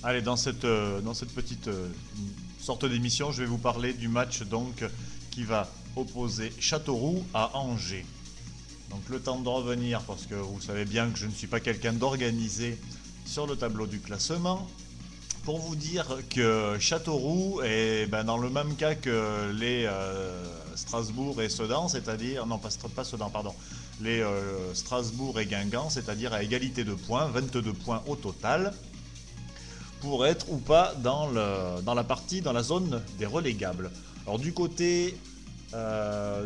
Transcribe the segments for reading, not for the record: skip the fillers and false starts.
Allez, dans cette petite sorte d'émission, je vais vous parler du match donc qui va opposer Châteauroux à Angers. Donc le temps de revenir, parce que vous savez bien que je ne suis pas quelqu'un d'organisé sur le tableau du classement, pour vous dire que Châteauroux est dans le même cas que les Strasbourg et Sedan, c'est-à-dire, non pas Sedan, pardon, les Strasbourg et Guingamp, c'est-à-dire à égalité de points, 22 points au total, pour être ou pas dans la partie, dans la zone des relégables. Alors du côté de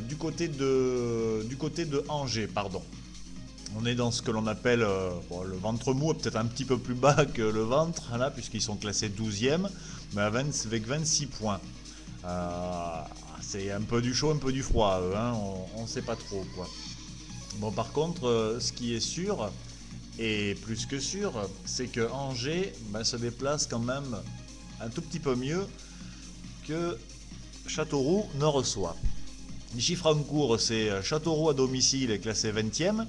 Angers, pardon. On est dans ce que l'on appelle le ventre mou, peut-être un petit peu plus bas que le ventre, là, puisqu'ils sont classés 12e, mais avec 26 points. Euh, c'est un peu du chaud, un peu du froid, eux, hein, on ne sait pas trop, quoi. Bon, par contre, ce qui est sûr, et plus que sûr, c'est que Angers se déplace quand même un tout petit peu mieux que Châteauroux ne reçoit. Les chiffres en cours, c'est Châteauroux à domicile est classé 20e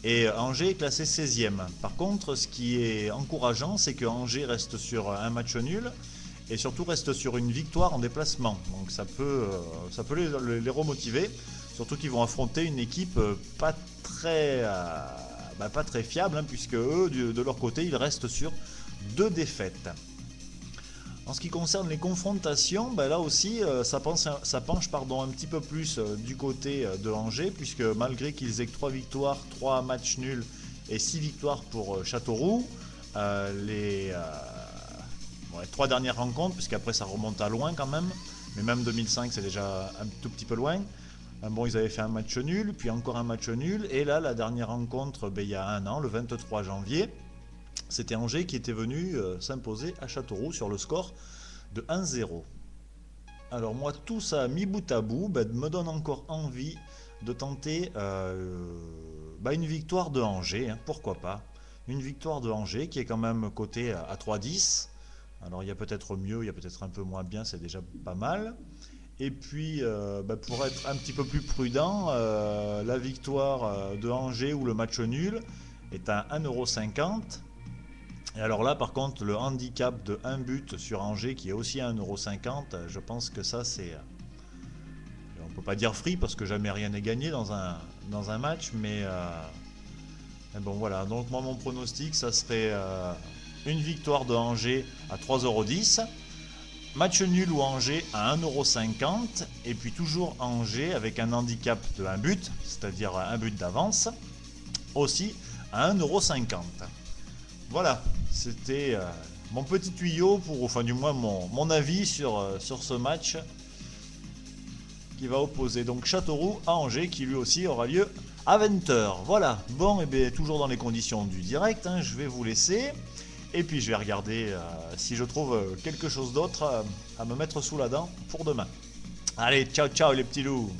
et Angers est classé 16e. Par contre, ce qui est encourageant, c'est que Angers reste sur un match nul et surtout reste sur une victoire en déplacement. Donc ça peut les remotiver, surtout qu'ils vont affronter une équipe pas très fiable, hein, puisque eux, de leur côté, ils restent sur 2 défaites. En ce qui concerne les confrontations, là aussi, ça penche un petit peu plus du côté de Angers, puisque malgré qu'ils aient que 3 victoires, 3 matchs nuls et 6 victoires pour Châteauroux, les 3 dernières rencontres, puisqu'après ça remonte à loin quand même, mais même 2005 c'est déjà un tout petit peu loin. Bon, ils avaient fait un match nul, puis encore un match nul, et là, la dernière rencontre, il y a un an, le 23 janvier, c'était Angers qui était venu s'imposer à Châteauroux sur le score de 1-0. Alors moi, tout ça mis bout à bout me donne encore envie de tenter une victoire de Angers, hein, pourquoi pas. Une victoire de Angers qui est quand même cotée à 3,10. Alors il y a peut-être mieux, il y a peut-être un peu moins bien, c'est déjà pas mal. Et puis, pour être un petit peu plus prudent, la victoire de Angers ou le match nul est à 1,50 €. Et alors là, par contre, le handicap de 1 but sur Angers, qui est aussi à 1,50 €, je pense que ça, c'est... on ne peut pas dire free, parce que jamais rien n'est gagné dans un match, mais bon, voilà. Donc moi, mon pronostic, ça serait une victoire de Angers à 3,10 €. Match nul ou Angers à 1,50 €, et puis toujours Angers avec un handicap de 1 but, c'est-à-dire un but d'avance, aussi à 1,50 €. Voilà, c'était mon petit tuyau enfin du moins mon avis sur ce match qui va opposer donc Châteauroux à Angers, qui lui aussi aura lieu à 20 h. Voilà, bon, et bien toujours dans les conditions du direct, hein, je vais vous laisser. Et puis je vais regarder si je trouve quelque chose d'autre à me mettre sous la dent pour demain. Allez, ciao ciao les petits loups!